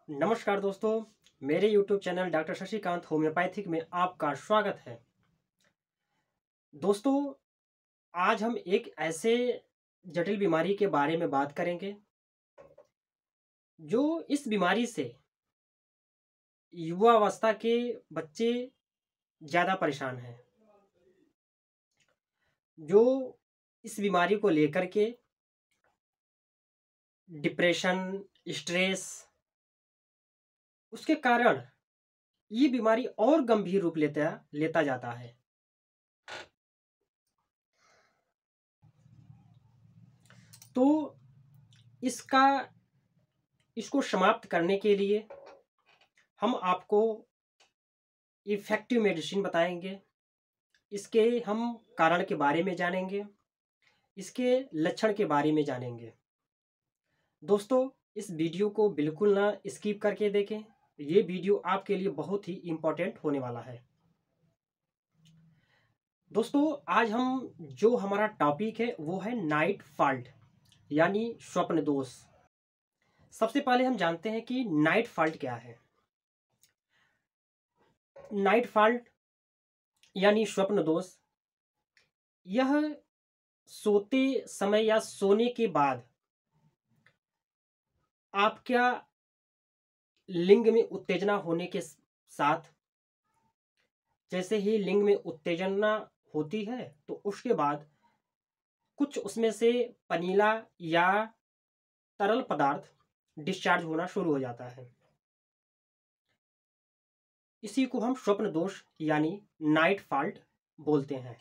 नमस्कार दोस्तों, मेरे YouTube channel doctor Shashikant homeopathic में आपका स्वागत है। दोस्तों, आज हम एक ऐसे जटिल बीमारी के बारे में बात करेंगे, जो इस बीमारी से युवावस्था के बच्चे ज़्यादा परेशान हैं, जो इस बीमारी को लेकर के डिप्रेशन, स्ट्रेस, उसके कारण ये बीमारी और गंभीर रूप लेता जाता है। तो इसका इसको समाप्त करने के लिए हम आपको इफ़ेक्टिव मेडिसिन बताएंगे। इसके हम कारण के बारे में जानेंगे, इसके लक्षण के बारे में जानेंगे। दोस्तों, इस वीडियो को बिल्कुल ना स्किप करके देखें। ये वीडियो आपके लिए बहुत ही इम्पोर्टेंट होने वाला है। दोस्तों, आज हम जो हमारा टॉपिक है वो है नाइट फॉल्ट यानी स्वप्न दोष। सबसे पहले हम जानते हैं कि नाइट फॉल्ट क्या है। नाइट फॉल्ट यानी स्वप्न दोष, यह सोते समय या सोने के बाद आपका लिंग में उत्तेजना होने के साथ, जैसे ही लिंग में उत्तेजना होती है तो उसके बाद कुछ उसमें से पनीला या तरल पदार्थ डिस्चार्ज होना शुरू हो जाता है। इसी को हम स्वप्न दोष यानी नाइट फॉल्ट बोलते हैं।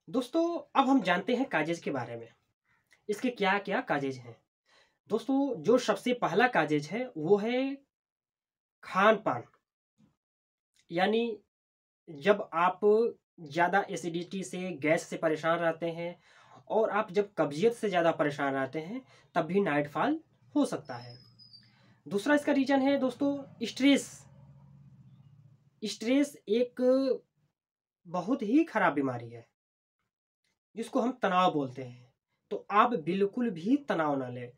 दोस्तों, अब हम जानते हैं काजेज के बारे में। इसके क्या क्या काजेज हैं। दोस्तों, जो सबसे पहला काजेज है वो है खान पान। यानी जब आप ज़्यादा एसिडिटी से, गैस से परेशान रहते हैं और आप जब कब्जियत से ज़्यादा परेशान रहते हैं, तब भी नाइट फॉल हो सकता है। दूसरा इसका रीजन है दोस्तों स्ट्रेस। स्ट्रेस एक बहुत ही खराब बीमारी है जिसको हम तनाव बोलते हैं। तो आप बिल्कुल भी तनाव ना लें।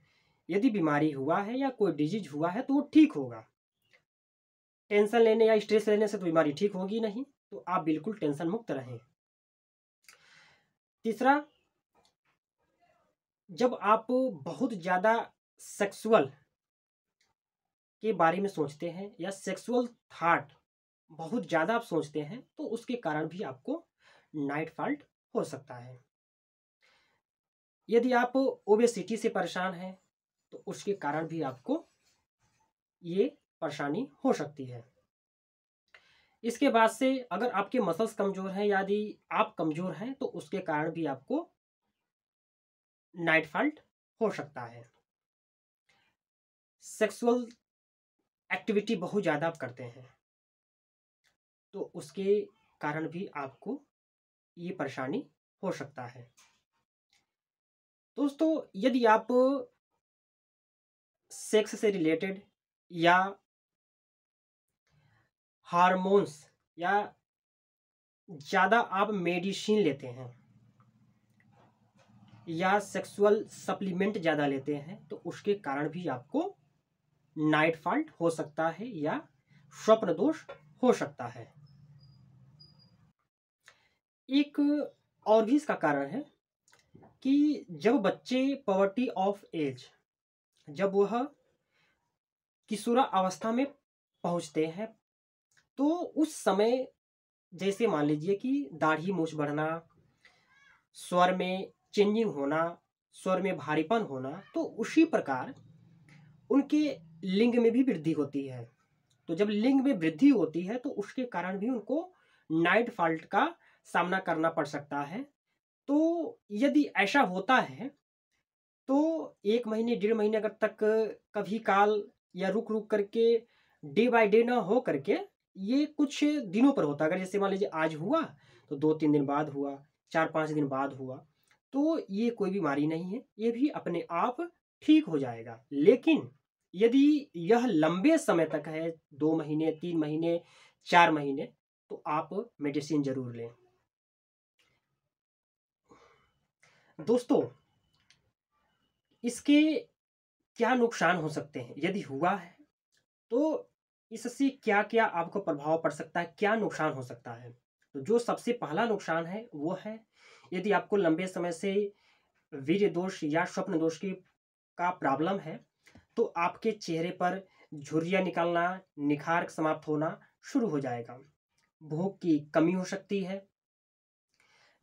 यदि बीमारी हुआ है या कोई डिजीज हुआ है तो वो ठीक होगा। टेंशन लेने या स्ट्रेस लेने से तो बीमारी ठीक होगी नहीं, तो आप बिल्कुल टेंशन मुक्त रहें। तीसरा, जब आप बहुत ज़्यादा सेक्सुअल के बारे में सोचते हैं या सेक्सुअल थॉट बहुत ज़्यादा आप सोचते हैं, तो उसके कारण भी आपको नाइट फॉल्ट हो सकता है। यदि आप ओबेसिटी से परेशान हैं तो उसके कारण भी आपको ये परेशानी हो सकती है। इसके बाद से अगर आपके मसल्स कमज़ोर हैं, यदि आप कमज़ोर हैं, तो उसके कारण भी आपको नाइट फॉल्ट हो सकता है। सेक्सुअल एक्टिविटी बहुत ज़्यादा आप करते हैं तो उसके कारण भी आपको ये परेशानी हो सकता है। दोस्तों, यदि आप सेक्स से रिलेटेड या हार्मोन्स या ज़्यादा आप मेडिसिन लेते हैं या सेक्सुअल सप्लीमेंट ज़्यादा लेते हैं, तो उसके कारण भी आपको नाइट फॉल्ट हो सकता है या स्वप्न दोष हो सकता है। एक और भी इसका कारण है कि जब बच्चे पॉवर्टी ऑफ एज, जब वह किशोरा अवस्था में पहुंचते हैं, तो उस समय जैसे मान लीजिए कि दाढ़ी मूछ बढ़ना, स्वर में चेंजिंग होना, स्वर में भारीपन होना, तो उसी प्रकार उनके लिंग में भी वृद्धि होती है। तो जब लिंग में वृद्धि होती है तो उसके कारण भी उनको नाइट फॉल्ट का सामना करना पड़ सकता है। तो यदि ऐसा होता है तो 1 महीने, 1.5 महीने अगर तक कभी काल या रुक-रुक करके डे बाय डे ना हो करके ये कुछ दिनों पर होता है। अगर जैसे मान लीजिए आज हुआ तो 2-3 दिन बाद हुआ, 4-5 दिन बाद हुआ, तो ये कोई बीमारी नहीं है, ये भी अपने आप ठीक हो जाएगा। लेकिन यदि यह लंबे समय तक है, 2 महीने, 3 महीने, 4 महीने, तो आप मेडिसिन ज़रूर लें। दोस्तों, इसके क्या नुकसान हो सकते हैं, यदि हुआ है तो इससे क्या क्या आपको प्रभाव पड़ सकता है, क्या नुकसान हो सकता है। तो जो सबसे पहला नुकसान है वो है, यदि आपको लंबे समय से वीर्य दोष या स्वप्न दोष की का प्रॉब्लम है तो आपके चेहरे पर झुर्रियाँ निकलना, निखार समाप्त होना शुरू हो जाएगा। भूख की कमी हो सकती है।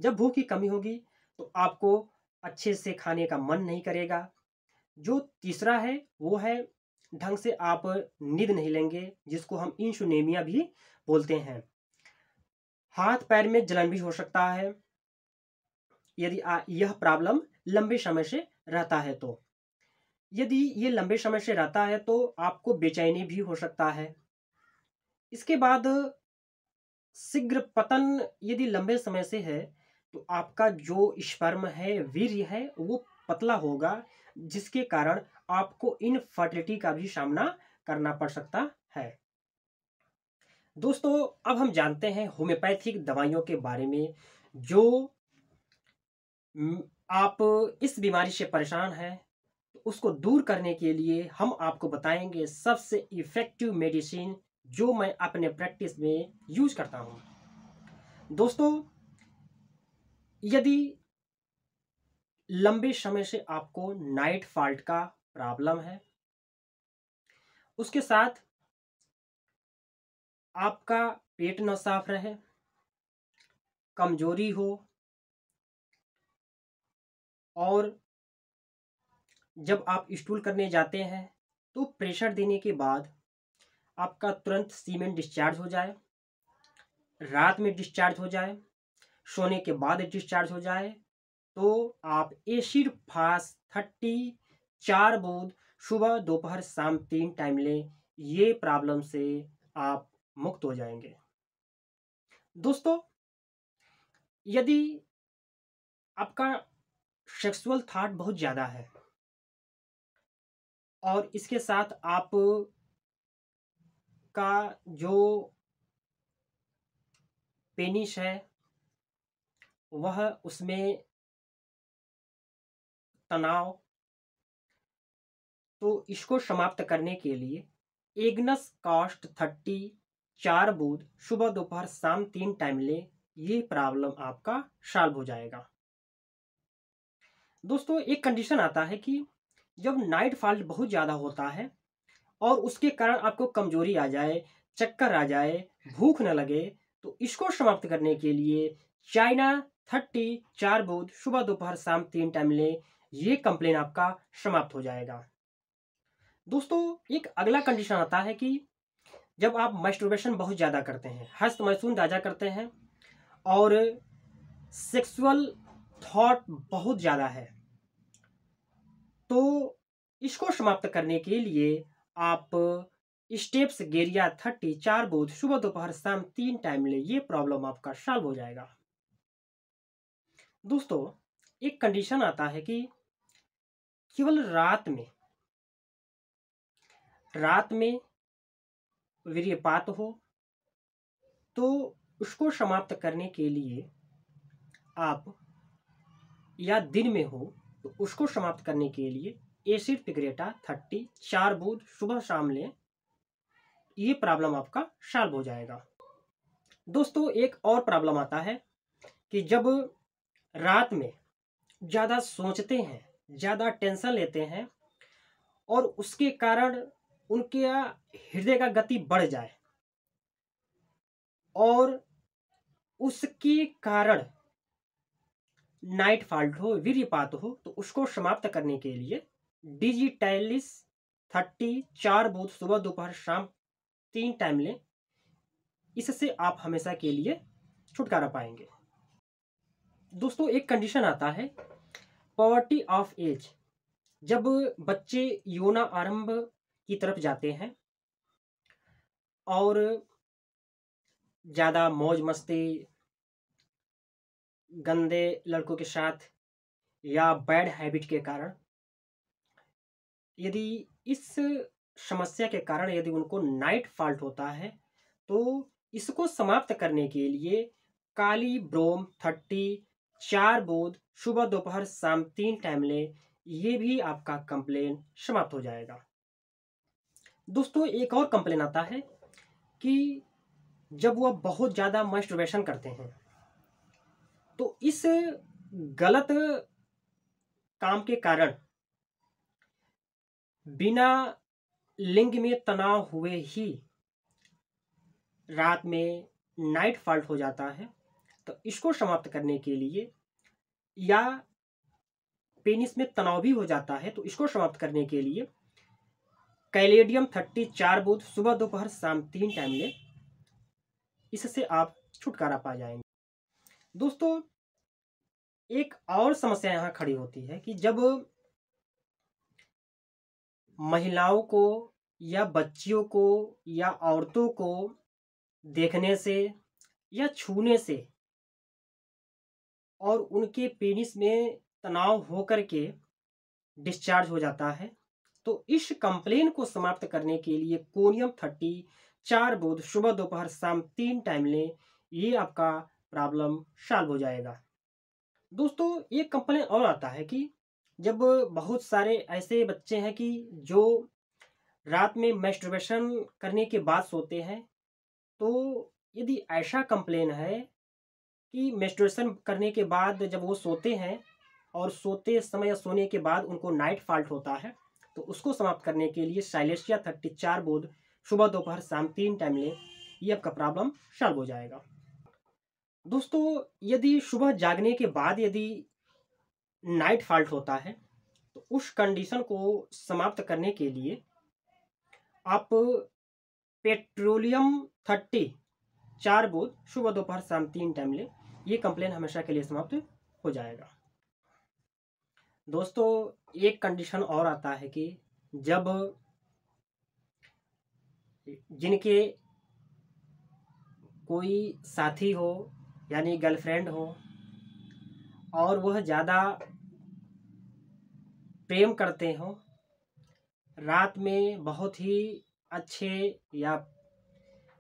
जब भूख की कमी होगी तो आपको अच्छे से खाने का मन नहीं करेगा। जो तीसरा है वो है, ढंग से आप नींद नहीं लेंगे, जिसको हम इंसोम्निया भी बोलते हैं। हाथ पैर में जलन भी हो सकता है यदि यह प्रॉब्लम लंबे समय से रहता है तो। यदि ये लंबे समय से रहता है तो आपको बेचैनी भी हो सकता है। इसके बाद शीघ्र पतन यदि लंबे समय से है तो आपका जो स्पर्म है, वीर्य है, वो पतला होगा, जिसके कारण आपको इनफर्टिलिटी का भी सामना करना पड़ सकता है। दोस्तों, अब हम जानते हैं होम्योपैथिक दवाइयों के बारे में। जो आप इस बीमारी से परेशान हैं तो उसको दूर करने के लिए हम आपको बताएंगे सबसे इफेक्टिव मेडिसिन जो मैं अपने प्रैक्टिस में यूज करता हूं। दोस्तों, यदि लंबे समय से आपको नाइट फॉल्ट का प्रॉब्लम है, उसके साथ आपका पेट न साफ रहे, कमजोरी हो, और जब आप स्टूल करने जाते हैं तो प्रेशर देने के बाद आपका तुरंत सीमेन डिस्चार्ज हो जाए, रात में डिस्चार्ज हो जाए, सोने के बाद डिस्चार्ज हो जाए, तो आप एसिड फास्ट 34 बूंद सुबह दोपहर शाम 3 टाइम लें। ये प्रॉब्लम से आप मुक्त हो जाएंगे। दोस्तों, यदि आपका सेक्सुअल थॉट बहुत ज़्यादा है और इसके साथ आप का जो पेनिस है वह उसमें तनाव, तो इसको समाप्त करने के लिए एग्नस कास्ट 34 बूंद सुबह दोपहर शाम 3 टाइम लें। ये प्रॉब्लम आपका सॉल्व हो जाएगा। दोस्तों, एक कंडीशन आता है कि जब नाइट फॉल्ट बहुत ज़्यादा होता है और उसके कारण आपको कमजोरी आ जाए, चक्कर आ जाए, भूख न लगे, तो इसको समाप्त करने के लिए चाइना 34 बूंद सुबह दोपहर शाम 3 टाइम लें। ये कंप्लेन आपका समाप्त हो जाएगा। दोस्तों, एक अगला कंडीशन आता है कि जब आप मैस्टरबेशन बहुत ज़्यादा करते हैं, हस्त मैथुन ज़्यादा करते हैं और सेक्सुअल थॉट बहुत ज़्यादा है, तो इसको समाप्त करने के लिए आप स्टेप्स गेरिया 34 बूंद सुबह दोपहर शाम 3 टाइम ले। ये प्रॉब्लम आपका सॉल्व हो जाएगा। दोस्तों, एक कंडीशन आता है कि केवल रात में वीर्यपात हो, तो उसको समाप्त करने के लिए आप, या दिन में हो तो उसको समाप्त करने के लिए एसिड पिग्रेटा 34 बूंद सुबह शाम लें। ये प्रॉब्लम आपका सॉल्व हो जाएगा। दोस्तों, एक और प्रॉब्लम आता है कि जब रात में ज़्यादा सोचते हैं, ज़्यादा टेंशन लेते हैं और उसके कारण उनके हृदय का गति बढ़ जाए और उसके कारण नाइट फॉल्ट हो, वीर्यपात हो, तो उसको समाप्त करने के लिए डिजिटैलिस 34 बूंद सुबह दोपहर शाम 3 टाइम लें। इससे आप हमेशा के लिए छुटकारा पाएंगे। दोस्तों, एक कंडीशन आता है पॉवर्टी ऑफ एज। जब बच्चे यौना आरंभ की तरफ जाते हैं और ज़्यादा मौज मस्ती, गंदे लड़कों के साथ या बैड हैबिट के कारण, यदि इस समस्या के कारण यदि उनको नाइट फॉल्ट होता है, तो इसको समाप्त करने के लिए काली ब्रोम 34 बूंद सुबह दोपहर शाम 3 टाइम लें। ये भी आपका कंप्लेन समाप्त हो जाएगा। दोस्तों, एक और कंप्लेन आता है कि जब वह बहुत ज़्यादा मास्टरबेशन करते हैं तो इस गलत काम के कारण बिना लिंग में तनाव हुए ही रात में नाइट फॉल्ट हो जाता है। तो इसको समाप्त करने के लिए, या पेनिस में तनाव भी हो जाता है तो इसको समाप्त करने के लिए कैलेडियम 30 4 बूंद सुबह दोपहर शाम 3 टाइम लें। इससे आप छुटकारा पा जाएंगे। दोस्तों, एक और समस्या यहाँ खड़ी होती है कि जब महिलाओं को या बच्चियों को या औरतों को देखने से या छूने से और उनके पेनिस में तनाव होकर के डिस्चार्ज हो जाता है, तो इस कंप्लेन को समाप्त करने के लिए कोनियम 30 4 बूंद सुबह दोपहर शाम 3 टाइम लें। ये आपका प्रॉब्लम सॉल्व हो जाएगा। दोस्तों, एक कंप्लेन और आता है कि जब बहुत सारे ऐसे बच्चे हैं कि जो रात में मैस्टरबेशन करने के बाद सोते हैं, तो यदि ऐसा कंप्लेन है कि मैस्टरबेशन करने के बाद जब वो सोते हैं और सोते समय या सोने के बाद उनको नाइट फॉल्ट होता है, तो उसको समाप्त करने के लिए साइलेशिया 30 4 बूंद सुबह दोपहर शाम 3 टाइम लें। ये आपका प्रॉब्लम सॉल्व हो जाएगा। दोस्तों, यदि सुबह जागने के बाद यदि नाइट फॉल्ट होता है तो उस कंडीशन को समाप्त करने के लिए आप पेट्रोलियम 30 4 बूंद सुबह दोपहर शाम 3 टाइम लें। ये कंप्लेन हमेशा के लिए समाप्त हो जाएगा। दोस्तों, एक कंडीशन और आता है कि जब जिनके कोई साथी हो यानी गर्लफ्रेंड हो और वह ज़्यादा प्रेम करते हो, रात में बहुत ही अच्छे या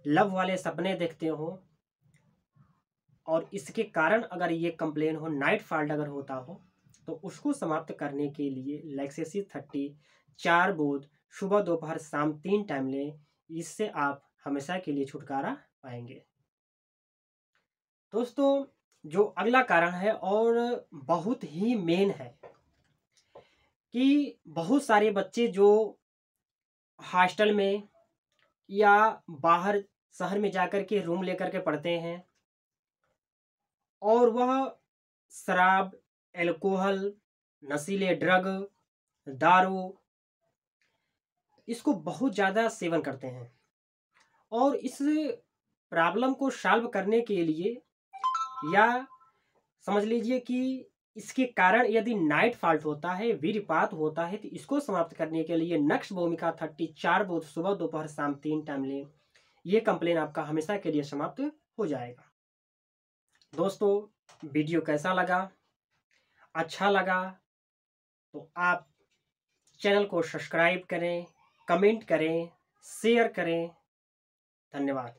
लव वाले सपने देखते हो, और इसके कारण अगर ये कंप्लेन हो, नाइट फॉल्ट अगर होता हो, तो उसको समाप्त करने के लिए लैक्सेसी 30 4 बूंद सुबह दोपहर शाम 3 टाइम लें। इससे आप हमेशा के लिए छुटकारा पाएंगे। दोस्तों, जो अगला कारण है और बहुत ही मेन है कि बहुत सारे बच्चे जो हॉस्टल में या बाहर शहर में जाकर के रूम लेकर के पढ़ते हैं और वह शराब, एल्कोहल, नशीले ड्रग, दारू इसको बहुत ज़्यादा सेवन करते हैं, और इस प्रॉब्लम को सॉल्व करने के लिए, या समझ लीजिए कि इसके कारण यदि नाइट फॉल्ट होता है, वीर्यपात होता है, तो इसको समाप्त करने के लिए नक्श भूमिका 30 4 बूंद सुबह दोपहर शाम 3 टाइम लें। ये कंप्लेन आपका हमेशा के लिए समाप्त हो जाएगा। दोस्तों, वीडियो कैसा लगा? अच्छा लगा तो आप चैनल को सब्सक्राइब करें, कमेंट करें, शेयर करें। धन्यवाद।